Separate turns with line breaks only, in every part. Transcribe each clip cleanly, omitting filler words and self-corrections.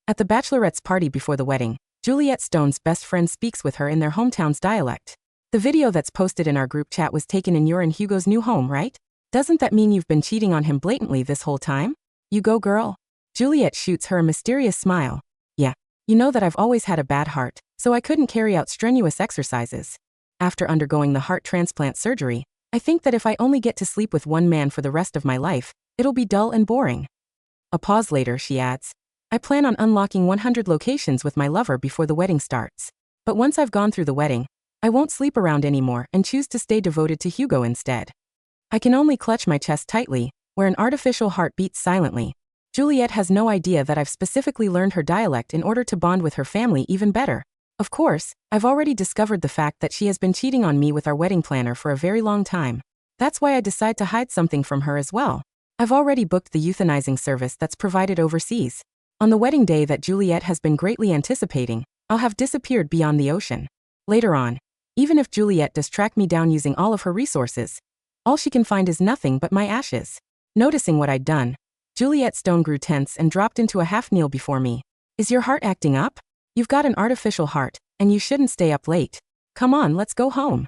At the bachelorette's party before the wedding, Juliet Stone's best friend speaks with her in their hometown's dialect. The video that's posted in our group chat was taken in your and Hugo's new home, right? Doesn't that mean you've been cheating on him blatantly this whole time? You go, girl. Juliet shoots her a mysterious smile. Yeah. You know that I've always had a bad heart, so I couldn't carry out strenuous exercises. After undergoing the heart transplant surgery, I think that if I only get to sleep with one man for the rest of my life, it'll be dull and boring. A pause later, she adds. I plan on unlocking 100 locations with my lover before the wedding starts. But once I've gone through the wedding, I won't sleep around anymore and choose to stay devoted to Hugo instead. I can only clutch my chest tightly, where an artificial heart beats silently. Juliet has no idea that I've specifically learned her dialect in order to bond with her family even better. Of course, I've already discovered the fact that she has been cheating on me with our wedding planner for a very long time. That's why I decide to hide something from her as well. I've already booked the euthanizing service that's provided overseas. On the wedding day that Juliet has been greatly anticipating, I'll have disappeared beyond the ocean. Later on, even if Juliet does track me down using all of her resources, all she can find is nothing but my ashes. Noticing what I'd done, Juliet Stone grew tense and dropped into a half-kneel before me. Is your heart acting up? You've got an artificial heart, and you shouldn't stay up late. Come on, let's go home.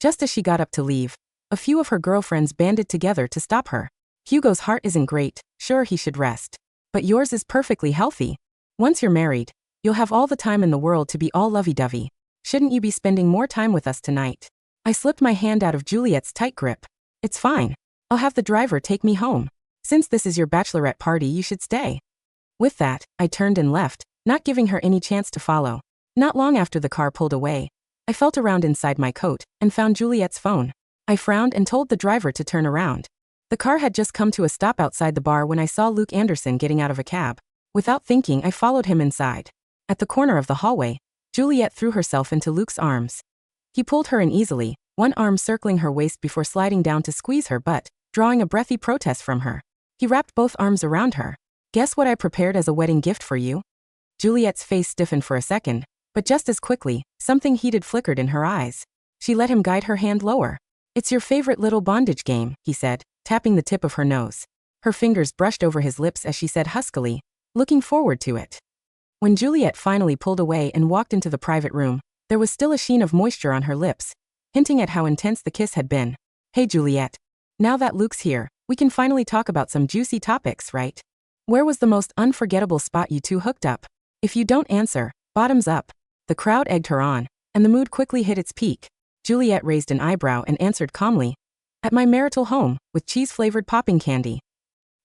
Just as she got up to leave, a few of her girlfriends banded together to stop her. Hugo's heart isn't great, sure he should rest. But yours is perfectly healthy. Once you're married, you'll have all the time in the world to be all lovey-dovey. Shouldn't you be spending more time with us tonight? I slipped my hand out of Juliet's tight grip. It's fine. I'll have the driver take me home. Since this is your bachelorette party, you should stay. With that, I turned and left, not giving her any chance to follow. Not long after the car pulled away, I felt around inside my coat and found Juliet's phone. I frowned and told the driver to turn around. The car had just come to a stop outside the bar when I saw Luke Anderson getting out of a cab. Without thinking, I followed him inside. At the corner of the hallway, Juliet threw herself into Luke's arms. He pulled her in easily, one arm circling her waist before sliding down to squeeze her butt, drawing a breathy protest from her. He wrapped both arms around her. Guess what I prepared as a wedding gift for you? Juliet's face stiffened for a second, but just as quickly, something heated flickered in her eyes. She let him guide her hand lower. It's your favorite little bondage game, he said, tapping the tip of her nose. Her fingers brushed over his lips as she said huskily, looking forward to it. When Juliet finally pulled away and walked into the private room, there was still a sheen of moisture on her lips, hinting at how intense the kiss had been. Hey Juliet. Now that Luke's here, we can finally talk about some juicy topics, right? Where was the most unforgettable spot you two hooked up? If you don't answer, bottoms up. The crowd egged her on, and the mood quickly hit its peak. Juliet raised an eyebrow and answered calmly. At my marital home, with cheese-flavored popping candy.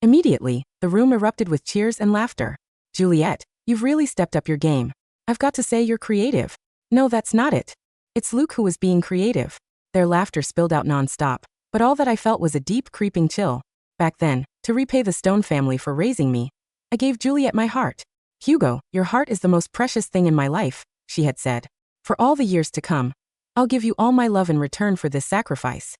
Immediately, the room erupted with cheers and laughter. Juliet, you've really stepped up your game. I've got to say you're creative. No, that's not it. It's Luke who was being creative. Their laughter spilled out non-stop, but all that I felt was a deep, creeping chill. Back then, to repay the Stone family for raising me, I gave Juliet my heart. Hugo, your heart is the most precious thing in my life, she had said. For all the years to come, I'll give you all my love in return for this sacrifice.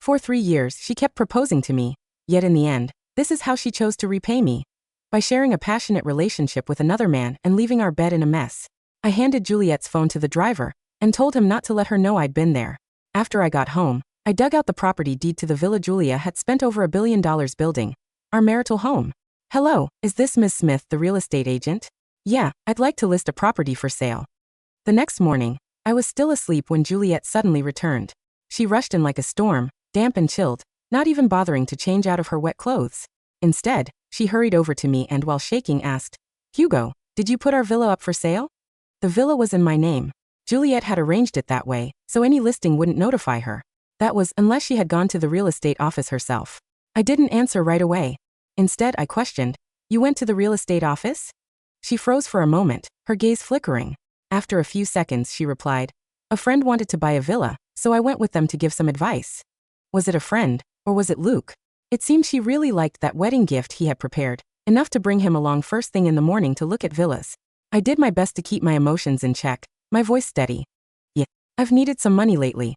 For 3 years, she kept proposing to me, yet in the end, this is how she chose to repay me. By sharing a passionate relationship with another man and leaving our bed in a mess. I handed Juliet's phone to the driver and told him not to let her know I'd been there. After I got home, I dug out the property deed to the villa Julia had spent over $1 billion building. Our marital home. Hello, is this Ms. Smith, the real estate agent? Yeah, I'd like to list a property for sale. The next morning, I was still asleep when Juliet suddenly returned. She rushed in like a storm, damp and chilled, not even bothering to change out of her wet clothes. Instead, she hurried over to me and while shaking asked, Hugo, did you put our villa up for sale? The villa was in my name. Juliet had arranged it that way, so any listing wouldn't notify her. That was, unless she had gone to the real estate office herself. I didn't answer right away. Instead, I questioned, you went to the real estate office? She froze for a moment, her gaze flickering. After a few seconds, she replied, a friend wanted to buy a villa, so I went with them to give some advice. Was it a friend, or was it Luke? It seemed she really liked that wedding gift he had prepared, enough to bring him along first thing in the morning to look at villas. I did my best to keep my emotions in check, my voice steady. Yeah, I've needed some money lately.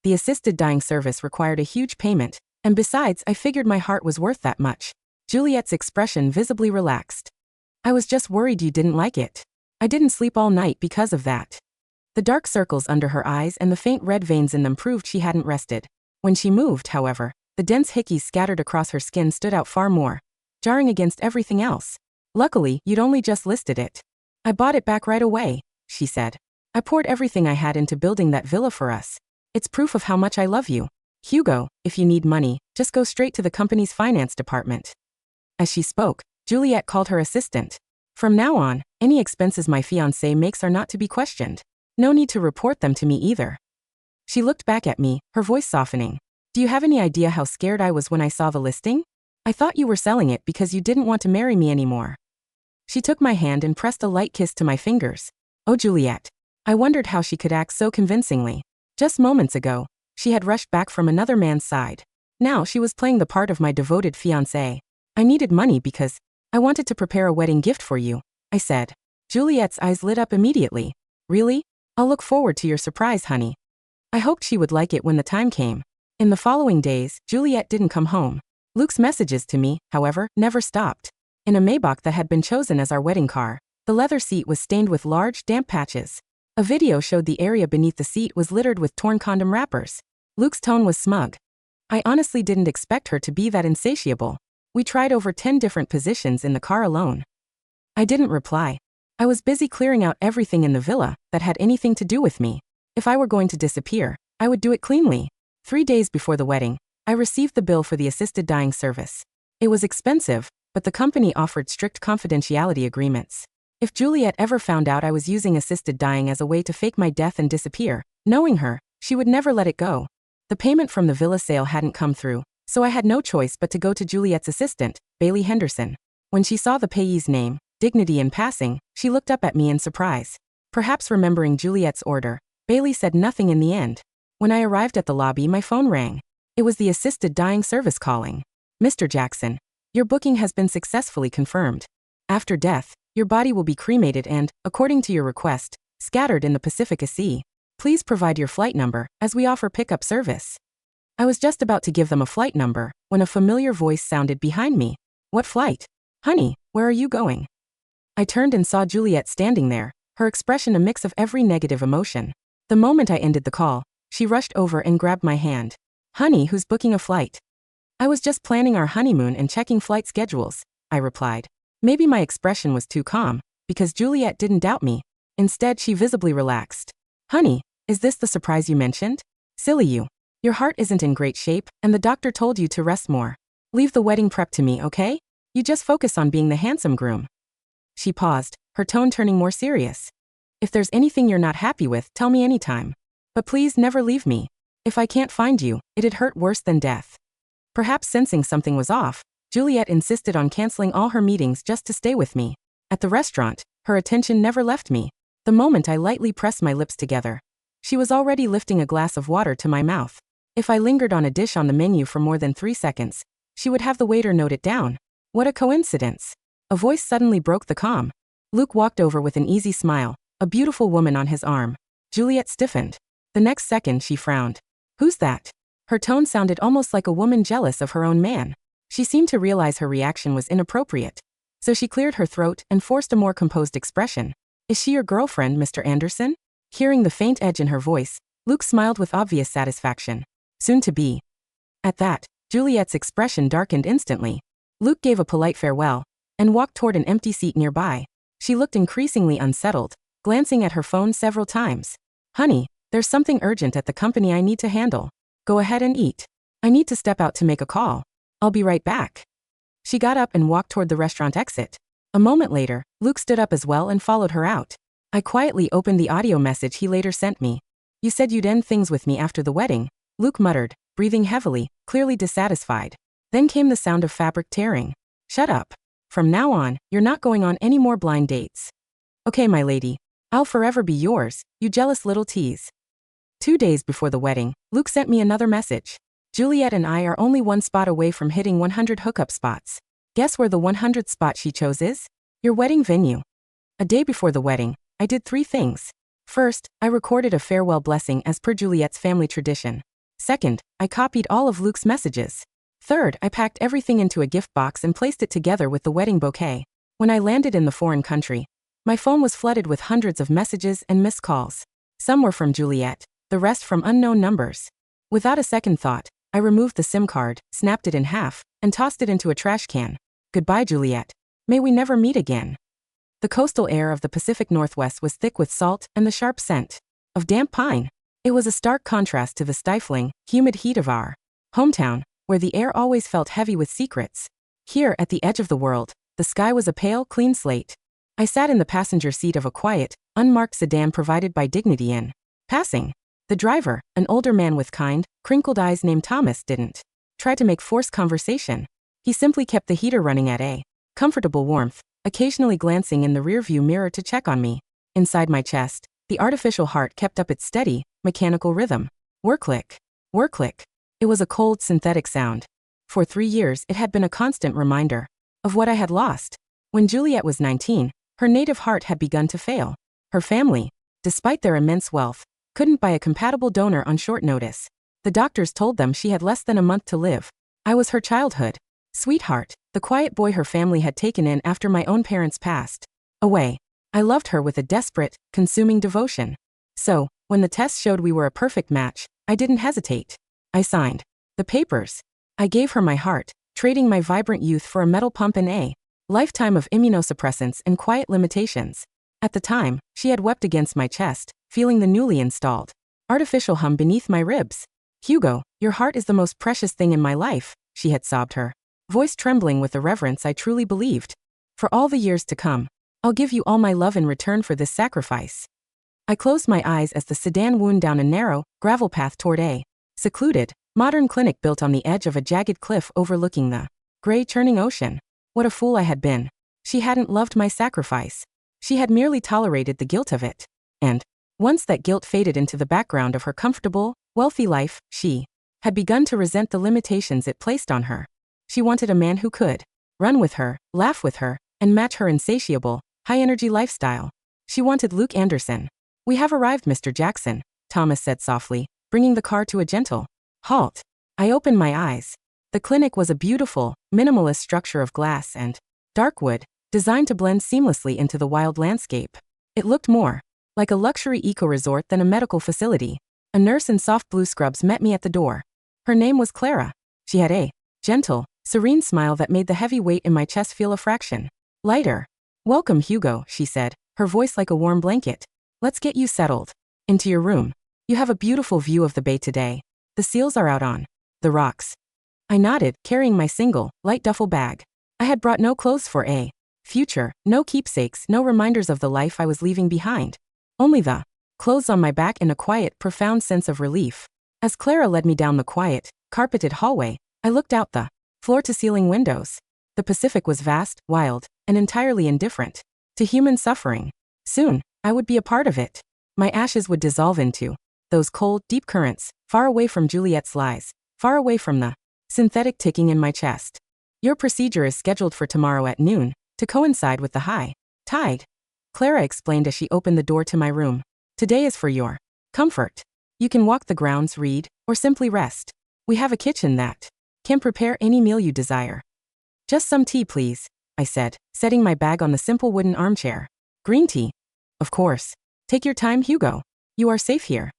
The assisted dying service required a huge payment, and besides, I figured my heart was worth that much. Juliet's expression visibly relaxed. I was just worried you didn't like it. I didn't sleep all night because of that. The dark circles under her eyes and the faint red veins in them proved she hadn't rested. When she moved, however, the dense hickeys scattered across her skin stood out far more, jarring against everything else. Luckily, you'd only just listed it. I bought it back right away, she said. I poured everything I had into building that villa for us. It's proof of how much I love you. Hugo, if you need money, just go straight to the company's finance department. As she spoke, Juliet called her assistant. From now on, any expenses my fiancé makes are not to be questioned. No need to report them to me either. She looked back at me, her voice softening. Do you have any idea how scared I was when I saw the listing? I thought you were selling it because you didn't want to marry me anymore. She took my hand and pressed a light kiss to my fingers. Oh, Juliet. I wondered how she could act so convincingly. Just moments ago, she had rushed back from another man's side. Now she was playing the part of my devoted fiancé. I needed money because I wanted to prepare a wedding gift for you, I said. Juliet's eyes lit up immediately. Really? I'll look forward to your surprise, honey. I hoped she would like it when the time came. In the following days, Juliet didn't come home. Luke's messages to me, however, never stopped. In a Maybach that had been chosen as our wedding car, the leather seat was stained with large, damp patches. A video showed the area beneath the seat was littered with torn condom wrappers. Luke's tone was smug. I honestly didn't expect her to be that insatiable. We tried over 10 different positions in the car alone. I didn't reply. I was busy clearing out everything in the villa that had anything to do with me. If I were going to disappear, I would do it cleanly. 3 days before the wedding, I received the bill for the assisted dying service. It was expensive, but the company offered strict confidentiality agreements. If Juliet ever found out I was using assisted dying as a way to fake my death and disappear, knowing her, she would never let it go. The payment from the villa sale hadn't come through, so I had no choice but to go to Juliet's assistant, Bailey Henderson. When she saw the payee's name, Dignity in passing, she looked up at me in surprise. Perhaps remembering Juliet's order, Bailey said nothing in the end. When I arrived at the lobby, my phone rang. It was the assisted dying service calling. Mr. Jackson, your booking has been successfully confirmed. After death, your body will be cremated and, according to your request, scattered in the Pacific Sea. Please provide your flight number, as we offer pickup service. I was just about to give them a flight number, when a familiar voice sounded behind me. What flight? Honey, where are you going? I turned and saw Juliet standing there, her expression a mix of every negative emotion. The moment I ended the call, she rushed over and grabbed my hand. Honey, who's booking a flight? I was just planning our honeymoon and checking flight schedules, I replied. Maybe my expression was too calm, because Juliet didn't doubt me. Instead, she visibly relaxed. Honey, is this the surprise you mentioned? Silly you. Your heart isn't in great shape, and the doctor told you to rest more. Leave the wedding prep to me, okay? You just focus on being the handsome groom. She paused, her tone turning more serious. If there's anything you're not happy with, tell me anytime. But please never leave me. If I can't find you, it'd hurt worse than death. Perhaps sensing something was off, Juliet insisted on canceling all her meetings just to stay with me. At the restaurant, her attention never left me. The moment I lightly pressed my lips together, she was already lifting a glass of water to my mouth. If I lingered on a dish on the menu for more than 3 seconds, she would have the waiter note it down. What a coincidence. A voice suddenly broke the calm. Luke walked over with an easy smile, a beautiful woman on his arm. Juliet stiffened. The next second she frowned. Who's that? Her tone sounded almost like a woman jealous of her own man. She seemed to realize her reaction was inappropriate. So she cleared her throat and forced a more composed expression. Is she your girlfriend, Mr. Anderson? Hearing the faint edge in her voice, Luke smiled with obvious satisfaction. Soon to be. At that, Juliet's expression darkened instantly. Luke gave a polite farewell and walked toward an empty seat nearby. She looked increasingly unsettled, glancing at her phone several times. Honey, there's something urgent at the company I need to handle. Go ahead and eat. I need to step out to make a call. I'll be right back. She got up and walked toward the restaurant exit. A moment later, Luke stood up as well and followed her out. I quietly opened the audio message he later sent me. You said you'd end things with me after the wedding, Luke muttered, breathing heavily, clearly dissatisfied. Then came the sound of fabric tearing. Shut up. From now on, you're not going on any more blind dates. Okay, my lady. I'll forever be yours, you jealous little tease. 2 days before the wedding, Luke sent me another message. Juliet and I are only 1 spot away from hitting 100 hookup spots. Guess where the 100th spot she chose is? Your wedding venue. A day before the wedding, I did 3 things. First, I recorded a farewell blessing as per Juliet's family tradition. Second, I copied all of Luke's messages. Third, I packed everything into a gift box and placed it together with the wedding bouquet. When I landed in the foreign country, my phone was flooded with hundreds of messages and missed calls. Some were from Juliet, the rest from unknown numbers. Without a second thought, I removed the SIM card, snapped it in half, and tossed it into a trash can. Goodbye, Juliet. May we never meet again. The coastal air of the Pacific Northwest was thick with salt and the sharp scent of damp pine. It was a stark contrast to the stifling, humid heat of our hometown, where the air always felt heavy with secrets. Here, at the edge of the world, the sky was a pale, clean slate. I sat in the passenger seat of a quiet, unmarked sedan provided by Dignity in passing. The driver, an older man with kind, crinkled eyes named Thomas, didn't try to make forced conversation. He simply kept the heater running at a comfortable warmth, occasionally glancing in the rearview mirror to check on me. Inside my chest, the artificial heart kept up its steady, mechanical rhythm. Whir-click. Whir-click. It was a cold, synthetic sound. For 3 years, it had been a constant reminder of what I had lost. When Juliet was 19, her native heart had begun to fail. Her family, despite their immense wealth, couldn't buy a compatible donor on short notice. The doctors told them she had less than a month to live. I was her childhood sweetheart, the quiet boy her family had taken in after my own parents passed away. I loved her with a desperate, consuming devotion. So, when the tests showed we were a perfect match, I didn't hesitate. I signed the papers. I gave her my heart, trading my vibrant youth for a metal pump and a lifetime of immunosuppressants and quiet limitations. At the time, she had wept against my chest, feeling the newly installed artificial hum beneath my ribs. Hugo, your heart is the most precious thing in my life, she had sobbed, her voice trembling with the reverence I truly believed. For all the years to come, I'll give you all my love in return for this sacrifice. I closed my eyes as the sedan wound down a narrow, gravel path toward a secluded, modern clinic built on the edge of a jagged cliff overlooking the gray, churning ocean. What a fool I had been. She hadn't loved my sacrifice. She had merely tolerated the guilt of it. And, once that guilt faded into the background of her comfortable, wealthy life, she had begun to resent the limitations it placed on her. She wanted a man who could run with her, laugh with her, and match her insatiable, high-energy lifestyle. She wanted Luke Anderson. We have arrived, Mr. Jackson, Thomas said softly, bringing the car to a gentle halt. I opened my eyes. The clinic was a beautiful, minimalist structure of glass and dark wood, designed to blend seamlessly into the wild landscape. It looked more like a luxury eco-resort than a medical facility. A nurse in soft blue scrubs met me at the door. Her name was Clara. She had a gentle, serene smile that made the heavy weight in my chest feel a fraction lighter. Welcome, Hugo, she said, her voice like a warm blanket. Let's get you settled into your room. You have a beautiful view of the bay today. The seals are out on the rocks. I nodded, carrying my single, light duffel bag. I had brought no clothes for a future, no keepsakes, no reminders of the life I was leaving behind. Only the clothes on my back and a quiet, profound sense of relief. As Clara led me down the quiet, carpeted hallway, I looked out the floor-to-ceiling windows. The Pacific was vast, wild, and entirely indifferent to human suffering. Soon, I would be a part of it. My ashes would dissolve into those cold, deep currents, far away from Juliet's lies, far away from the synthetic ticking in my chest. Your procedure is scheduled for tomorrow at noon, to coincide with the high tide, Clara explained as she opened the door to my room. Today is for your comfort. You can walk the grounds, read, or simply rest. We have a kitchen that can prepare any meal you desire. Just some tea, please, I said, setting my bag on the simple wooden armchair. Green tea. Of course. Take your time, Hugo. You are safe here.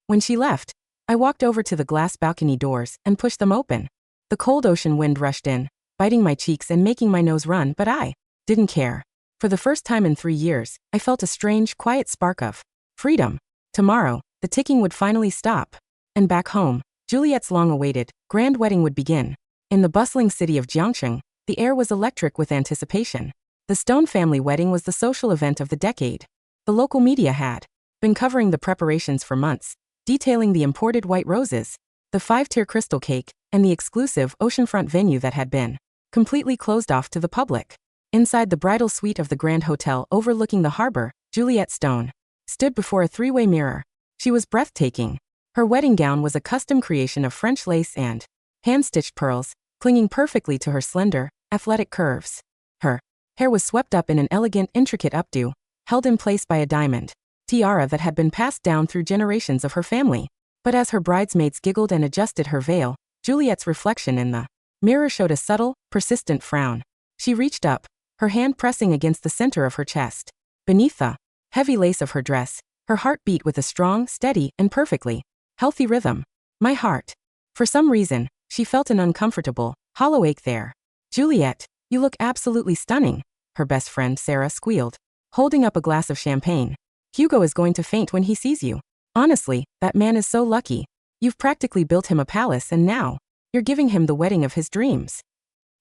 When she left, I walked over to the glass balcony doors and pushed them open. The cold ocean wind rushed in, biting my cheeks and making my nose run, but I didn't care. For the first time in 3 years, I felt a strange, quiet spark of freedom. Tomorrow, the ticking would finally stop. And back home, Juliet's long-awaited, grand wedding would begin. In the bustling city of Jiangcheng, the air was electric with anticipation. The Stone family wedding was the social event of the decade. The local media had been covering the preparations for months, detailing the imported white roses, the 5-tier crystal cake, and the exclusive oceanfront venue that had been completely closed off to the public. Inside the bridal suite of the Grand Hotel overlooking the harbor, Juliet Stone stood before a 3-way mirror. She was breathtaking. Her wedding gown was a custom creation of French lace and hand-stitched pearls, clinging perfectly to her slender, athletic curves. Her hair was swept up in an elegant, intricate updo, held in place by a diamond tiara that had been passed down through generations of her family. But as her bridesmaids giggled and adjusted her veil, Juliet's reflection in the mirror showed a subtle, persistent frown. She reached up, her hand pressing against the center of her chest. Beneath the heavy lace of her dress, her heart beat with a strong, steady, and perfectly healthy rhythm. My heart. For some reason, she felt an uncomfortable, hollow ache there. Juliet, you look absolutely stunning, her best friend Sarah squealed, holding up a glass of champagne. Hugo is going to faint when he sees you. Honestly, that man is so lucky. You've practically built him a palace and now you're giving him the wedding of his dreams.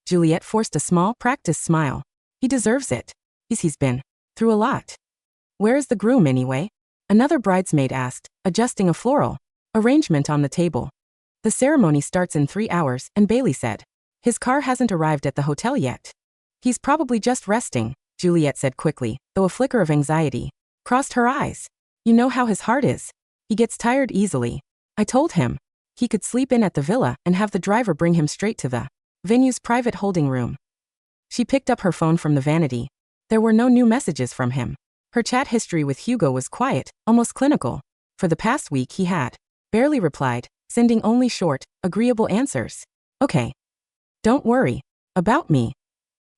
Juliet forced a small, practiced smile. He deserves it. He's been through a lot. Where is the groom anyway? Another bridesmaid asked, adjusting a floral arrangement on the table. The ceremony starts in 3 hours, and Bailey said. His car hasn't arrived at the hotel yet. He's probably just resting, Juliet said quickly, though a flicker of anxiety crossed her eyes. You know how his heart is. He gets tired easily. I told him he could sleep in at the villa and have the driver bring him straight to the venue's private holding room. She picked up her phone from the vanity. There were no new messages from him. Her chat history with Hugo was quiet, almost clinical. For the past week he had barely replied, sending only short, agreeable answers. Okay. Don't worry about me.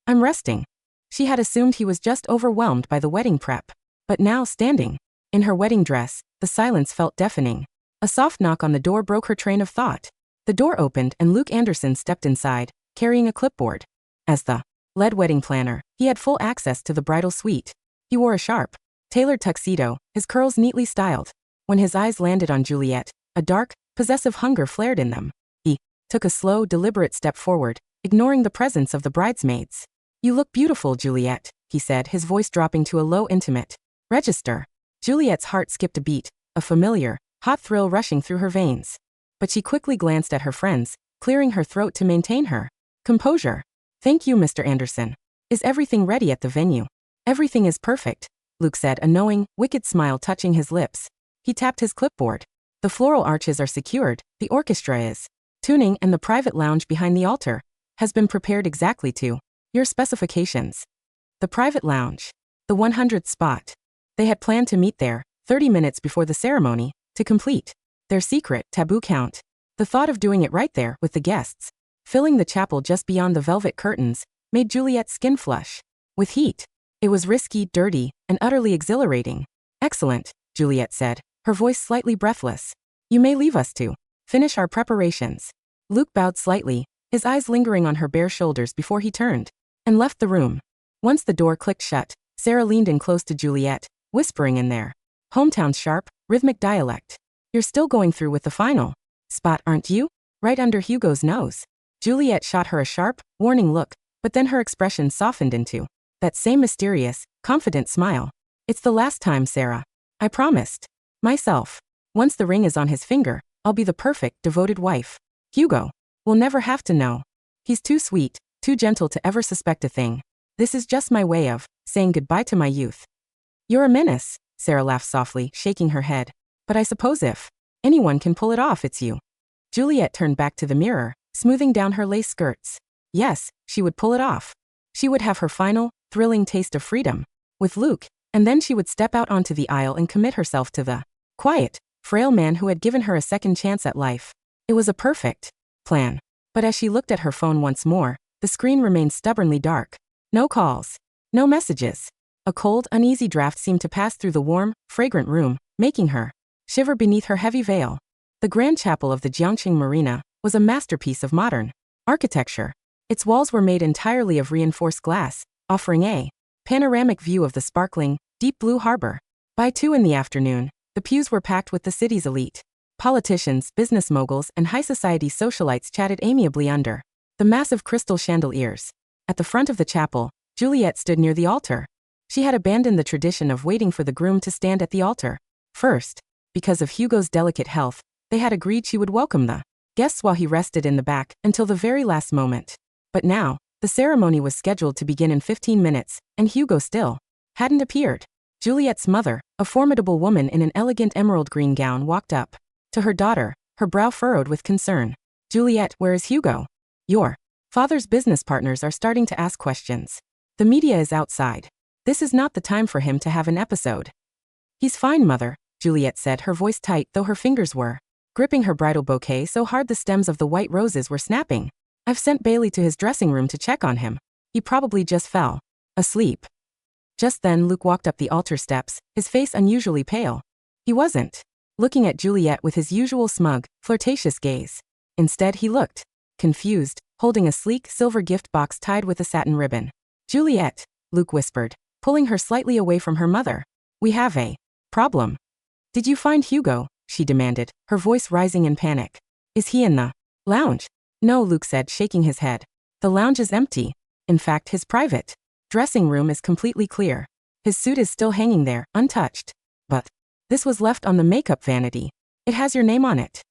I'm resting. She had assumed he was just overwhelmed by the wedding prep. But now, standing in her wedding dress, the silence felt deafening. A soft knock on the door broke her train of thought. The door opened and Luke Anderson stepped inside, carrying a clipboard. As the lead wedding planner, he had full access to the bridal suite. He wore a sharp, tailored tuxedo, his curls neatly styled. When his eyes landed on Juliet, a dark, possessive hunger flared in them. He took a slow, deliberate step forward, ignoring the presence of the bridesmaids. You look beautiful, Juliet, he said, his voice dropping to a low, intimate register. Juliet's heart skipped a beat, a familiar, hot thrill rushing through her veins. But she quickly glanced at her friends, clearing her throat to maintain her composure. Thank you, Mr. Anderson. Is everything ready at the venue? Everything is perfect, Luke said, a knowing, wicked smile touching his lips. He tapped his clipboard. The floral arches are secured, the orchestra is tuning, and the private lounge behind the altar has been prepared exactly to your specifications. The private lounge. The 100th spot. They had planned to meet there, 30 minutes before the ceremony, to complete their secret, taboo count. The thought of doing it right there, with the guests filling the chapel just beyond the velvet curtains, made Juliet's skin flush with heat. It was risky, dirty, and utterly exhilarating. Excellent, Juliet said, her voice slightly breathless. You may leave us to finish our preparations. Luke bowed slightly, his eyes lingering on her bare shoulders before he turned and left the room. Once the door clicked shut, Sarah leaned in close to Juliet, whispering in their hometown's sharp, rhythmic dialect. You're still going through with the final spot, aren't you? Right under Hugo's nose. Juliet shot her a sharp, warning look, but then her expression softened into that same mysterious, confident smile. It's the last time, Sarah. I promised myself. Once the ring is on his finger, I'll be the perfect, devoted wife. Hugo will never have to know. He's too sweet, too gentle to ever suspect a thing. This is just my way of saying goodbye to my youth. You're a menace, Sarah laughed softly, shaking her head. But I suppose if anyone can pull it off, it's you. Juliet turned back to the mirror, smoothing down her lace skirts. Yes, she would pull it off. She would have her final, thrilling taste of freedom with Luke, and then she would step out onto the aisle and commit herself to the quiet, frail man who had given her a second chance at life. It was a perfect plan. But as she looked at her phone once more, the screen remained stubbornly dark. No calls. No messages. A cold, uneasy draft seemed to pass through the warm, fragrant room, making her shiver beneath her heavy veil. The grand chapel of the Jiangxing Marina was a masterpiece of modern architecture. Its walls were made entirely of reinforced glass, offering a panoramic view of the sparkling, deep blue harbor. By 2 in the afternoon, the pews were packed with the city's elite. Politicians, business moguls, and high society socialites chatted amiably under the massive crystal chandeliers. At the front of the chapel, Juliet stood near the altar. She had abandoned the tradition of waiting for the groom to stand at the altar first. Because of Hugo's delicate health, they had agreed she would welcome the guests while he rested in the back until the very last moment. But now, the ceremony was scheduled to begin in 15 minutes, and Hugo still hadn't appeared. Juliet's mother, a formidable woman in an elegant emerald green gown, walked up to her daughter, her brow furrowed with concern. Juliet, where is Hugo? Your father's business partners are starting to ask questions. The media is outside. This is not the time for him to have an episode. He's fine, mother, Juliet said, her voice tight though her fingers were gripping her bridal bouquet so hard the stems of the white roses were snapping. I've sent Bailey to his dressing room to check on him. He probably just fell asleep. Just then Luke walked up the altar steps, his face unusually pale. He wasn't looking at Juliet with his usual smug, flirtatious gaze. Instead he looked confused, holding a sleek silver gift box tied with a satin ribbon. Juliet, Luke whispered, pulling her slightly away from her mother. We have a problem. Did you find Hugo? She demanded, her voice rising in panic. Is he in the lounge? No, Luke said, shaking his head. The lounge is empty. In fact, his private dressing room is completely clear. His suit is still hanging there, untouched. But this was left on the makeup vanity. It has your name on it.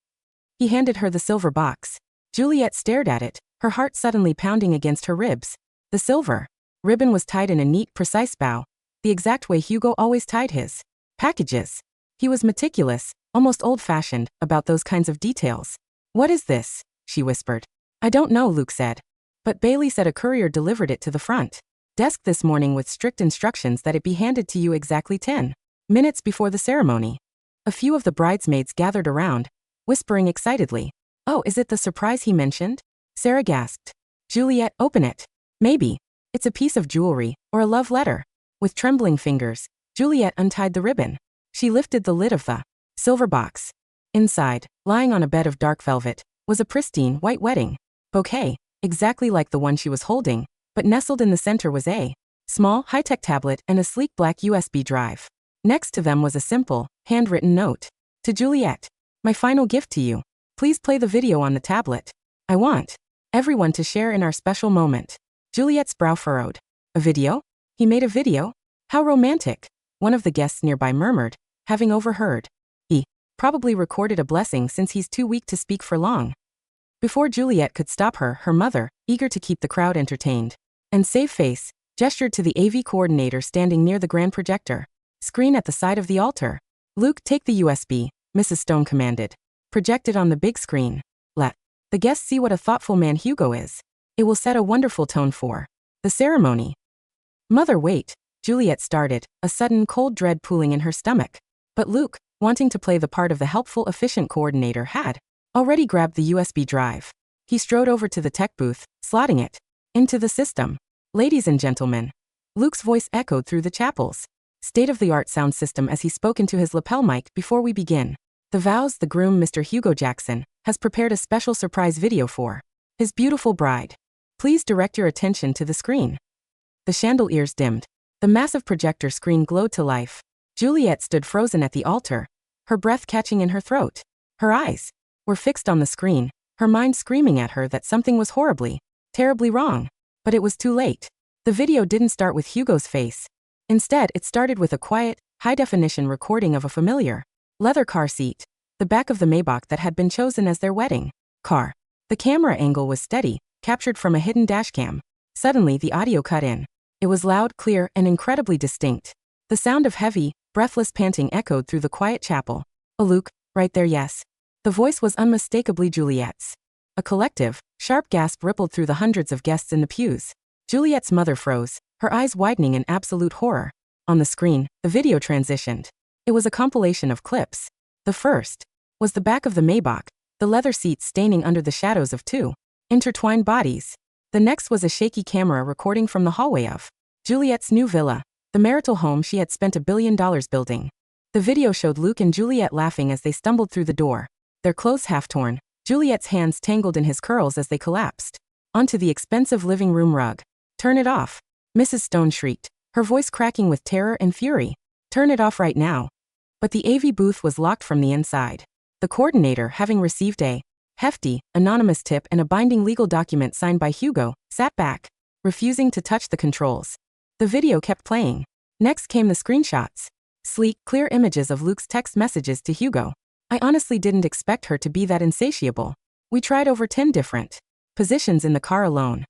He handed her the silver box. Juliet stared at it, her heart suddenly pounding against her ribs. The silver ribbon was tied in a neat, precise bow, the exact way Hugo always tied his packages. He was meticulous, almost old-fashioned, about those kinds of details. What is this? She whispered. I don't know, Luke said. But Bailey said a courier delivered it to the front desk this morning with strict instructions that it be handed to you exactly 10 minutes before the ceremony. A few of the bridesmaids gathered around, whispering excitedly. Oh, is it the surprise he mentioned? Sarah gasped. Juliet, open it. Maybe. It's a piece of jewelry, or a love letter. With trembling fingers, Juliet untied the ribbon. She lifted the lid of the silver box. Inside, lying on a bed of dark velvet, was a pristine white wedding bouquet, exactly like the one she was holding, but nestled in the center was a small, high-tech tablet and a sleek black USB drive. Next to them was a simple, handwritten note. To Juliet. My final gift to you. Please play the video on the tablet. I want everyone to share in our special moment. Juliet's brow furrowed. A video? He made a video? How romantic. One of the guests nearby murmured, having overheard. He probably recorded a blessing since he's too weak to speak for long. Before Juliet could stop her, her mother, eager to keep the crowd entertained and save face, gestured to the AV coordinator standing near the grand projector screen at the side of the altar. Luke, take the USB, Mrs. Stone commanded. Project it on the big screen. Let the guests see what a thoughtful man Hugo is. It will set a wonderful tone for the ceremony. Mother, wait, Juliet started, a sudden cold dread pooling in her stomach. But Luke, wanting to play the part of the helpful, efficient coordinator, had already grabbed the USB drive. He strode over to the tech booth, slotting it into the system. Ladies and gentlemen. Luke's voice echoed through the chapel's state-of-the-art sound system as he spoke into his lapel mic. Before we begin, the vows, the groom, Mr. Hugo Jackson, has prepared a special surprise video for his beautiful bride. Please direct your attention to the screen. The chandeliers dimmed. The massive projector screen glowed to life. Juliet stood frozen at the altar, her breath catching in her throat. Her eyes were fixed on the screen, her mind screaming at her that something was horribly, terribly wrong. But it was too late. The video didn't start with Hugo's face. Instead, it started with a quiet, high-definition recording of a familiar leather car seat, the back of the Maybach that had been chosen as their wedding car. The camera angle was steady, captured from a hidden dashcam. Suddenly, the audio cut in. It was loud, clear, and incredibly distinct. The sound of heavy, breathless panting echoed through the quiet chapel. Oh, Luke, right there, yes. The voice was unmistakably Juliet's. A collective, sharp gasp rippled through the hundreds of guests in the pews. Juliet's mother froze, her eyes widening in absolute horror. On the screen, the video transitioned. It was a compilation of clips. The first was the back of the Maybach, the leather seats staining under the shadows of two intertwined bodies. The next was a shaky camera recording from the hallway of Juliet's new villa, the marital home she had spent $1 billion building. The video showed Luke and Juliet laughing as they stumbled through the door, their clothes half-torn, Juliet's hands tangled in his curls as they collapsed onto the expensive living room rug. Turn it off, Mrs. Stone shrieked, her voice cracking with terror and fury. Turn it off right now. But the AV booth was locked from the inside. The coordinator, having received a hefty, anonymous tip and a binding legal document signed by Hugo, sat back, refusing to touch the controls. The video kept playing. Next came the screenshots. Sleek, clear images of Luke's text messages to Hugo. I honestly didn't expect her to be that insatiable. We tried over 10 different positions in the car alone.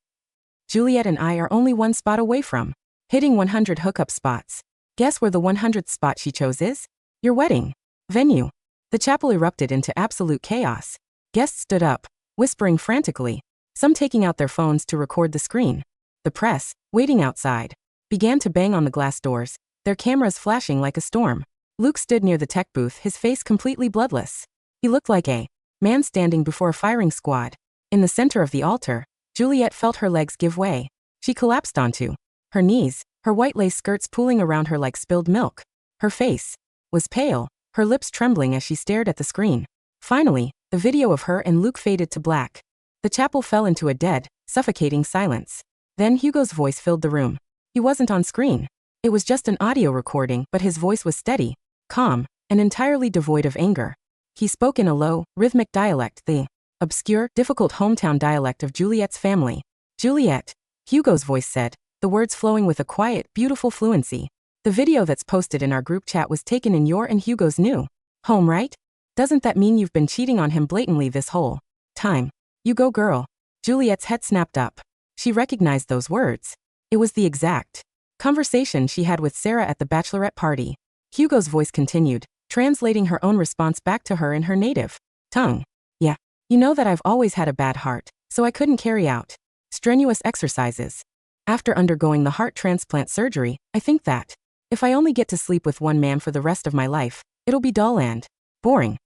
Juliet and I are only one spot away from hitting 100 hookup spots. Guess where the 100th spot she chose is? Your wedding venue. The chapel erupted into absolute chaos. Guests stood up, whispering frantically, some taking out their phones to record the screen. The press, waiting outside, began to bang on the glass doors, their cameras flashing like a storm. Luke stood near the tech booth, his face completely bloodless. He looked like a man standing before a firing squad. In the center of the altar, Juliet felt her legs give way. She collapsed onto her knees, her white lace skirts pooling around her like spilled milk. Her face was pale, her lips trembling as she stared at the screen. Finally, the video of her and Luke faded to black. The chapel fell into a dead, suffocating silence. Then Hugo's voice filled the room. He wasn't on screen. It was just an audio recording, but his voice was steady, calm, and entirely devoid of anger. He spoke in a low, rhythmic dialect, the obscure, difficult hometown dialect of Juliet's family. Juliet, Hugo's voice said, the words flowing with a quiet, beautiful fluency. The video that's posted in our group chat was taken in your and Hugo's new home, right? Doesn't that mean you've been cheating on him blatantly this whole time? You go, girl. Juliet's head snapped up. She recognized those words. It was the exact conversation she had with Sarah at the bachelorette party. Hugo's voice continued, translating her own response back to her in her native tongue. Yeah. You know that I've always had a bad heart, so I couldn't carry out strenuous exercises. After undergoing the heart transplant surgery, I think that if I only get to sleep with one man for the rest of my life, it'll be dull and boring.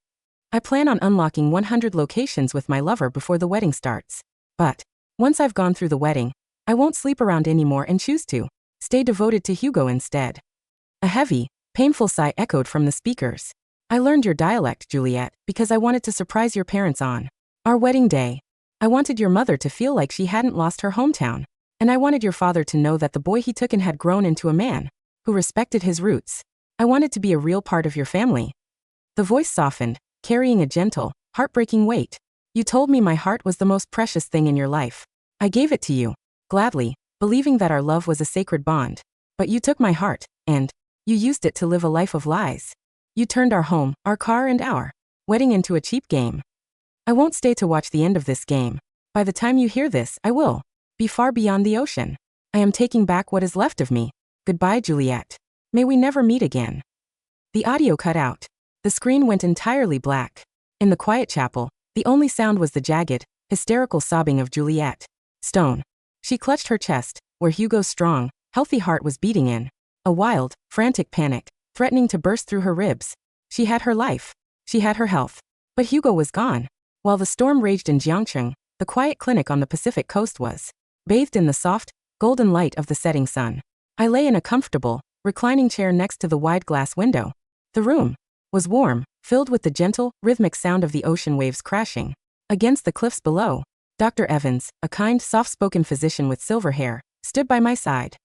I plan on unlocking 100 locations with my lover before the wedding starts. But once I've gone through the wedding, I won't sleep around anymore and choose to stay devoted to Hugo instead. A heavy, painful sigh echoed from the speakers. I learned your dialect, Juliet, because I wanted to surprise your parents on our wedding day. I wanted your mother to feel like she hadn't lost her hometown. And I wanted your father to know that the boy he took in had grown into a man who respected his roots. I wanted to be a real part of your family. The voice softened, carrying a gentle, heartbreaking weight. You told me my heart was the most precious thing in your life. I gave it to you, gladly, believing that our love was a sacred bond. But you took my heart, and you used it to live a life of lies. You turned our home, our car, and our wedding into a cheap game. I won't stay to watch the end of this game. By the time you hear this, I will be far beyond the ocean. I am taking back what is left of me. Goodbye, Juliet. May we never meet again. The audio cut out. The screen went entirely black. In the quiet chapel, the only sound was the jagged, hysterical sobbing of Juliet Stone. She clutched her chest, where Hugo's strong, healthy heart was beating in a wild, frantic panic, threatening to burst through her ribs. She had her life. She had her health. But Hugo was gone. While the storm raged in Jiangcheng, the quiet clinic on the Pacific coast was bathed in the soft, golden light of the setting sun. I lay in a comfortable, reclining chair next to the wide glass window. The room was warm, filled with the gentle, rhythmic sound of the ocean waves crashing against the cliffs below. Dr. Evans, a kind, soft-spoken physician with silver hair, stood by my side.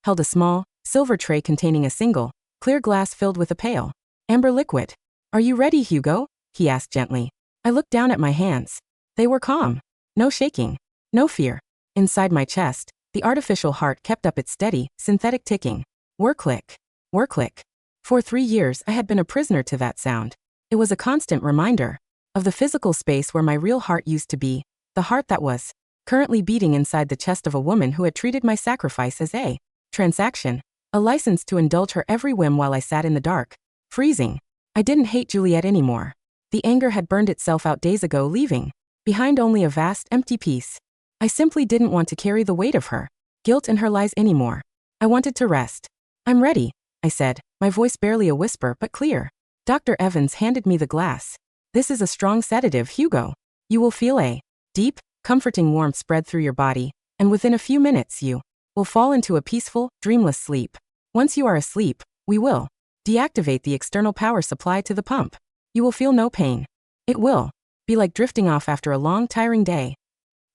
Held a small, silver tray containing a single, clear glass filled with a pale, amber liquid. Are you ready, Hugo? He asked gently. I looked down at my hands. They were calm. No shaking. No fear. Inside my chest, the artificial heart kept up its steady, synthetic ticking. Whir-click. Whir-click. For 3 years I had been a prisoner to that sound. It was a constant reminder of the physical space where my real heart used to be, the heart that was currently beating inside the chest of a woman who had treated my sacrifice as a transaction, a license to indulge her every whim while I sat in the dark, freezing. I didn't hate Juliet anymore. The anger had burned itself out days ago, leaving behind only a vast, empty peace. I simply didn't want to carry the weight of her guilt and her lies anymore. I wanted to rest. I'm ready, I said, my voice barely a whisper but clear. Dr. Evans handed me the glass. This is a strong sedative, Hugo. You will feel a deep, comforting warmth spread through your body, and within a few minutes you will fall into a peaceful, dreamless sleep. Once you are asleep, we will deactivate the external power supply to the pump. You will feel no pain. It will be like drifting off after a long, tiring day.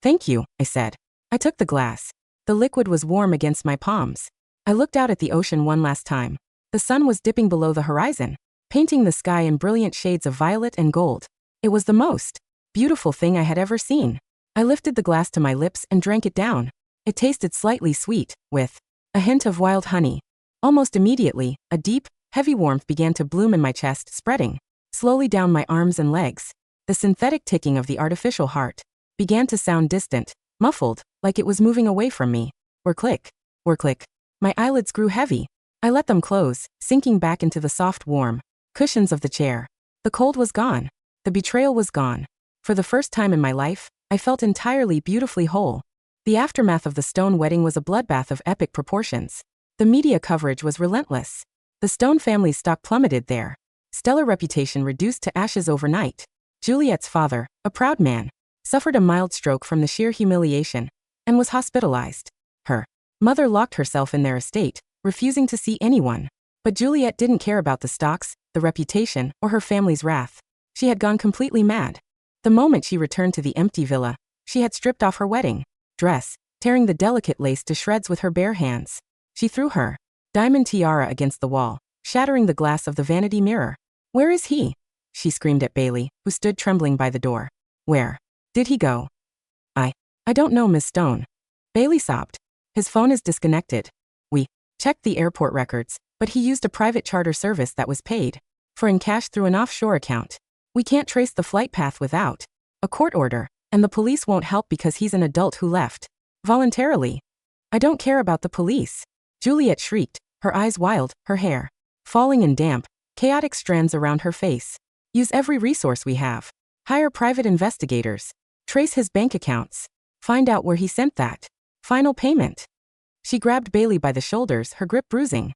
Thank you, I said. I took the glass. The liquid was warm against my palms. I looked out at the ocean one last time. The sun was dipping below the horizon, painting the sky in brilliant shades of violet and gold. It was the most beautiful thing I had ever seen. I lifted the glass to my lips and drank it down. It tasted slightly sweet, with a hint of wild honey. Almost immediately, a deep, heavy warmth began to bloom in my chest, spreading slowly down my arms and legs. The synthetic ticking of the artificial heart began to sound distant, muffled, like it was moving away from me. Whir-click. Whir-click. My eyelids grew heavy. I let them close, sinking back into the soft, warm cushions of the chair. The cold was gone. The betrayal was gone. For the first time in my life, I felt entirely beautifully whole. The aftermath of the Stone wedding was a bloodbath of epic proportions. The media coverage was relentless. The Stone family's stock plummeted, their stellar reputation reduced to ashes overnight. Juliet's father, a proud man, suffered a mild stroke from the sheer humiliation and was hospitalized. Her mother locked herself in their estate, refusing to see anyone. But Juliet didn't care about the stocks, the reputation, or her family's wrath. She had gone completely mad. The moment she returned to the empty villa, she had stripped off her wedding dress, tearing the delicate lace to shreds with her bare hands. She threw her diamond tiara against the wall, shattering the glass of the vanity mirror. Where is he? She screamed at Bailey, who stood trembling by the door. Where did he go? I don't know, Miss Stone. Bailey sobbed. His phone is disconnected. We checked the airport records, but he used a private charter service that was paid for in cash through an offshore account. We can't trace the flight path without a court order, and the police won't help because he's an adult who left voluntarily. I don't care about the police. Juliet shrieked, her eyes wild, her hair falling in damp, chaotic strands around her face. Use every resource we have. Hire private investigators. Trace his bank accounts. Find out where he sent that final payment. She grabbed Bailey by the shoulders, her grip bruising.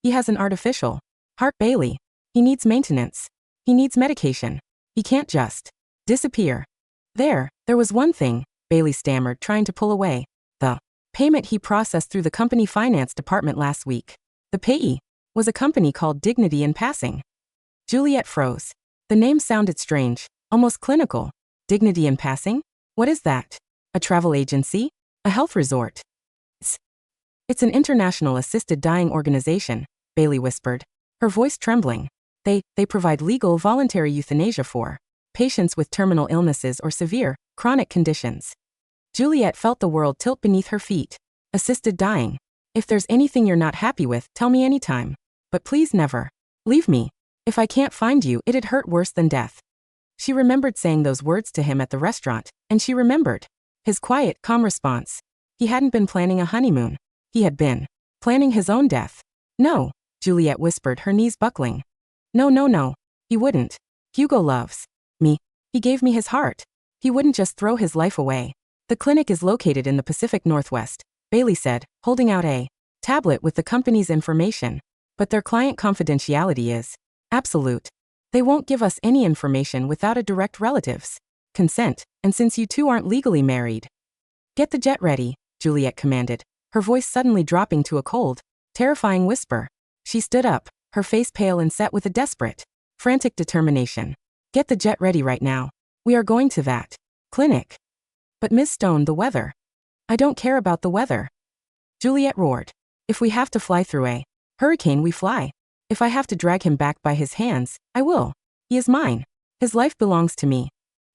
He has an artificial heart, Bailey. He needs maintenance. He needs medication. He can't just disappear. There was one thing, Bailey stammered, trying to pull away. The payment he processed through the company finance department last week. The payee was a company called Dignity in Passing. Juliet froze. The name sounded strange, almost clinical. Dignity in Passing? What is that? A travel agency? A health resort? It's an international assisted dying organization, Bailey whispered, her voice trembling. They provide legal voluntary euthanasia for patients with terminal illnesses or severe, chronic conditions. Juliet felt the world tilt beneath her feet. Assisted dying. If there's anything you're not happy with, tell me anytime. But please never leave me. If I can't find you, it'd hurt worse than death. She remembered saying those words to him at the restaurant, and she remembered his quiet, calm response. He hadn't been planning a honeymoon. He had been planning his own death. No, Juliet whispered, her knees buckling. No. He wouldn't. Hugo loves me. He gave me his heart. He wouldn't just throw his life away. The clinic is located in the Pacific Northwest, Bailey said, holding out a tablet with the company's information. But their client confidentiality is absolute. They won't give us any information without a direct relative's consent, and since you two aren't legally married. Get the jet ready, Juliet commanded, her voice suddenly dropping to a cold, terrifying whisper. She stood up, her face pale and set with a desperate, frantic determination. Get the jet ready right now. We are going to that clinic. But Miss Stone, the weather. I don't care about the weather. Juliet roared. If we have to fly through a hurricane, we fly. If I have to drag him back by his hands, I will. He is mine. His life belongs to me.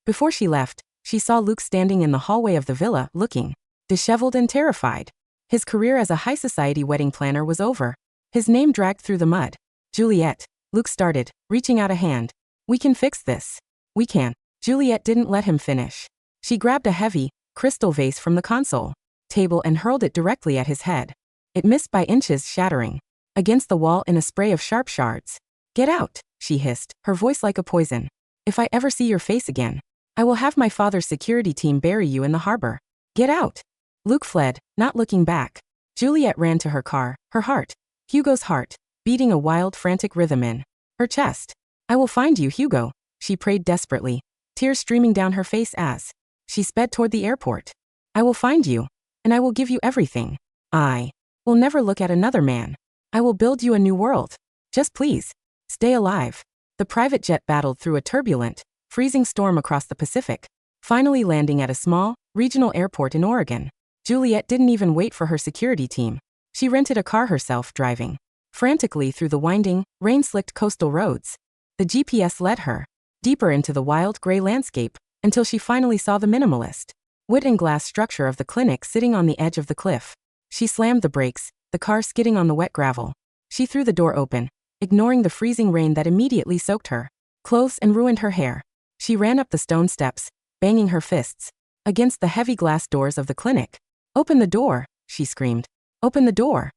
Before she left, she saw Luke standing in the hallway of the villa, looking disheveled and terrified. His career as a high society wedding planner was over. His name dragged through the mud. Juliet, Luke started, reaching out a hand. We can fix this. We can. Juliet didn't let him finish. She grabbed a heavy, crystal vase from the console table and hurled it directly at his head. It missed by inches, shattering against the wall in a spray of sharp shards. Get out, she hissed, her voice like a poison. If I ever see your face again, I will have my father's security team bury you in the harbor. Get out. Luke fled, not looking back. Juliet ran to her car, her heart, Hugo's heart, beating a wild, frantic rhythm in her chest. I will find you, Hugo, she prayed desperately, tears streaming down her face as she sped toward the airport. I will find you, and I will give you everything. I will never look at another man. I will build you a new world. Just please, stay alive. The private jet battled through a turbulent, freezing storm across the Pacific, finally landing at a small, regional airport in Oregon. Juliet didn't even wait for her security team. She rented a car herself, driving frantically through the winding, rain-slicked coastal roads. The GPS led her deeper into the wild, gray landscape, until she finally saw the minimalist wood and glass structure of the clinic sitting on the edge of the cliff. She slammed the brakes, the car skidding on the wet gravel. She threw the door open, ignoring the freezing rain that immediately soaked her clothes and ruined her hair. She ran up the stone steps, banging her fists against the heavy glass doors of the clinic. Open the door, she screamed. Open the door.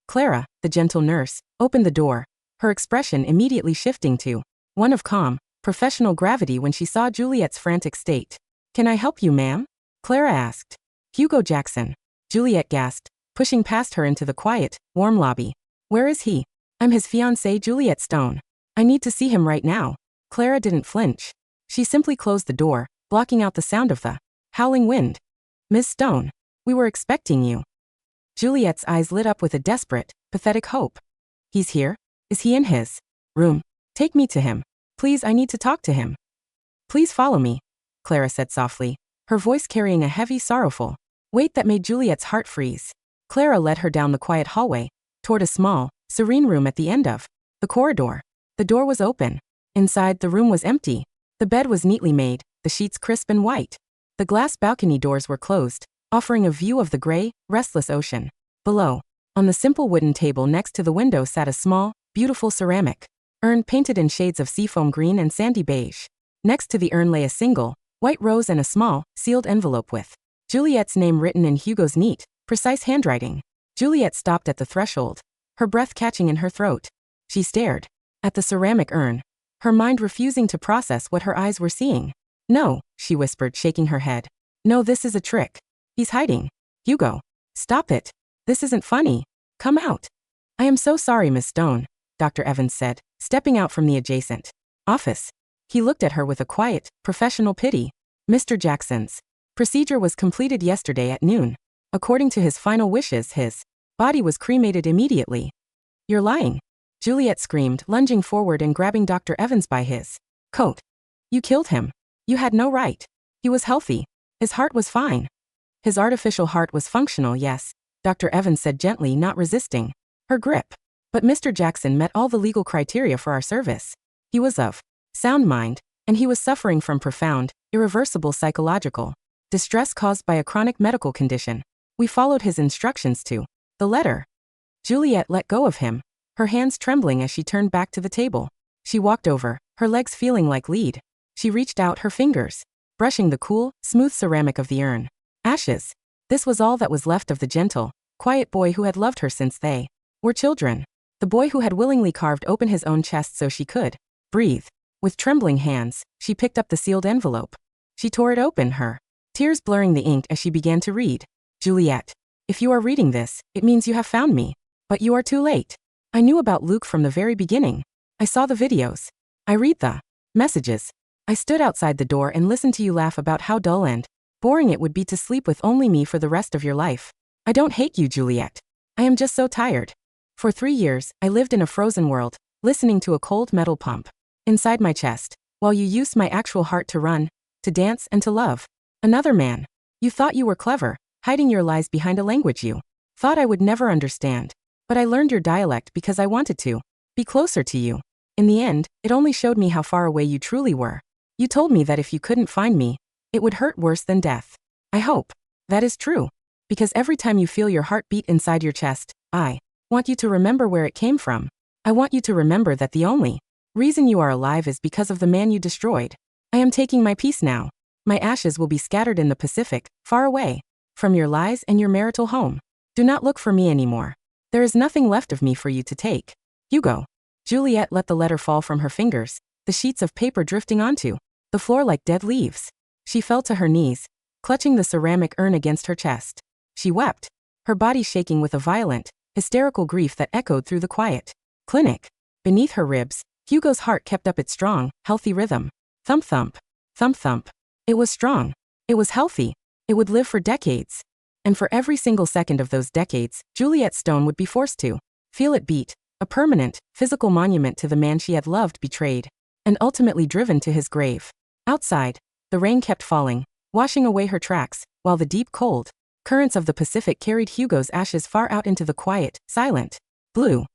Clara, the gentle nurse, opened the door, her expression immediately shifting to one of calm, professional gravity when she saw Juliet's frantic state. Can I help you, ma'am? Clara asked. Hugo Jackson. Juliet gasped, pushing past her into the quiet, warm lobby. Where is he? I'm his fiancée, Juliet Stone. I need to see him right now. Clara didn't flinch. She simply closed the door, blocking out the sound of the howling wind. Miss Stone, we were expecting you. Juliet's eyes lit up with a desperate, pathetic hope. He's here? Is he in his room? Take me to him. Please, I need to talk to him. Please follow me, Clara said softly, her voice carrying a heavy, sorrowful weight that made Juliet's heart freeze. Clara led her down the quiet hallway, toward a small, serene room at the end of the corridor. The door was open. Inside, the room was empty. The bed was neatly made, the sheets crisp and white. The glass balcony doors were closed, offering a view of the gray, restless ocean. Below, on the simple wooden table next to the window sat a small, beautiful ceramic urn painted in shades of seafoam green and sandy beige. Next to the urn lay a single, white rose and a small, sealed envelope with Juliet's name written in Hugo's neat, precise handwriting. Juliet stopped at the threshold, her breath catching in her throat. She stared at the ceramic urn, her mind refusing to process what her eyes were seeing. No, she whispered, shaking her head. No, this is a trick. He's hiding. Hugo, stop it. This isn't funny. Come out. I am so sorry, Miss Stone, Dr. Evans said, stepping out from the adjacent office. He looked at her with a quiet, professional pity. Mr. Jackson's procedure was completed yesterday at noon. According to his final wishes, his body was cremated immediately. You're lying, Juliet screamed, lunging forward and grabbing Dr. Evans by his coat. You killed him. You had no right. He was healthy. His heart was fine. His artificial heart was functional, yes, Dr. Evans said gently, not resisting her grip. But Mr. Jackson met all the legal criteria for our service. He was of sound mind, and he was suffering from profound, irreversible psychological distress caused by a chronic medical condition. We followed his instructions to the letter. Juliet let go of him, her hands trembling as she turned back to the table. She walked over, her legs feeling like lead. She reached out her fingers, brushing the cool, smooth ceramic of the urn. Ashes. This was all that was left of the gentle, quiet boy who had loved her since they were children. The boy who had willingly carved open his own chest so she could breathe. With trembling hands, she picked up the sealed envelope. She tore it open, her tears blurring the ink as she began to read. Juliet, if you are reading this, it means you have found me. But you are too late. I knew about Luke from the very beginning. I saw the videos. I read the messages. I stood outside the door and listened to you laugh about how dull and boring it would be to sleep with only me for the rest of your life. I don't hate you, Juliet. I am just so tired. For 3 years, I lived in a frozen world, listening to a cold metal pump inside my chest, while you used my actual heart to run, to dance, and to love another man. You thought you were clever, hiding your lies behind a language you thought I would never understand. But I learned your dialect because I wanted to be closer to you. In the end, it only showed me how far away you truly were. You told me that if you couldn't find me, it would hurt worse than death. I hope that is true. Because every time you feel your heart beat inside your chest, I want you to remember where it came from. I want you to remember that the only reason you are alive is because of the man you destroyed. I am taking my piece now. My ashes will be scattered in the Pacific, far away from your lies and your marital home. Do not look for me anymore. There is nothing left of me for you to take. Hugo. Juliet let the letter fall from her fingers, the sheets of paper drifting onto the floor like dead leaves. She fell to her knees, clutching the ceramic urn against her chest. She wept, her body shaking with a violent, hysterical grief that echoed through the quiet clinic. Beneath her ribs, Hugo's heart kept up its strong, healthy rhythm. Thump thump, thump thump. It was strong. It was healthy. It would live for decades. And for every single second of those decades, Juliet Stone would be forced to feel it beat, a permanent, physical monument to the man she had loved, betrayed, and ultimately driven to his grave. Outside, the rain kept falling, washing away her tracks, while the deep, cold currents of the Pacific carried Hugo's ashes far out into the quiet, silent blue.